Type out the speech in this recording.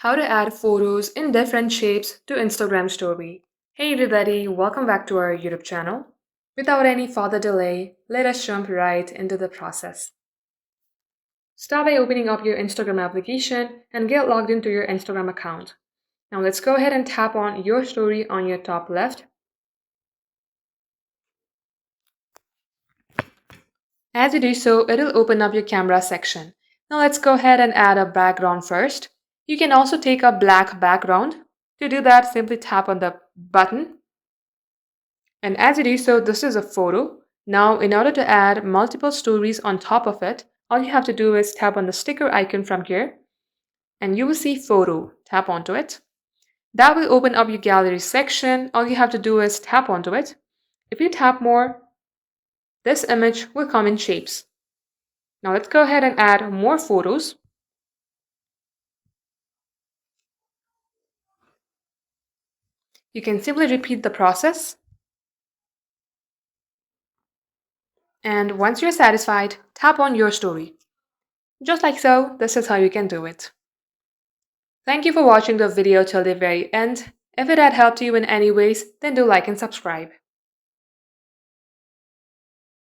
How to add photos in different shapes to Instagram story. Hey everybody, welcome back to our YouTube channel. Without any further delay, let us jump right into the process. Start by opening up your Instagram application and get logged into your Instagram account. Now let's go ahead and tap on your story on your top left. As you do so, it'll open up your camera section. Now let's go ahead and add a background first. You can also take a black background. To do that, simply tap on the button. And as you do so, this is a photo. Now, in order to add multiple stories on top of it, all you have to do is tap on the sticker icon from here, and you will see photo. Tap onto it. That will open up your gallery section. All you have to do is tap onto it. If you tap more, this image will come in shapes. Now let's go ahead and add more photos. You can simply repeat the process. And once you're satisfied, tap on your story. Just like so, this is how you can do it. Thank you for watching the video till the very end. If it had helped you in any ways, then do like and subscribe.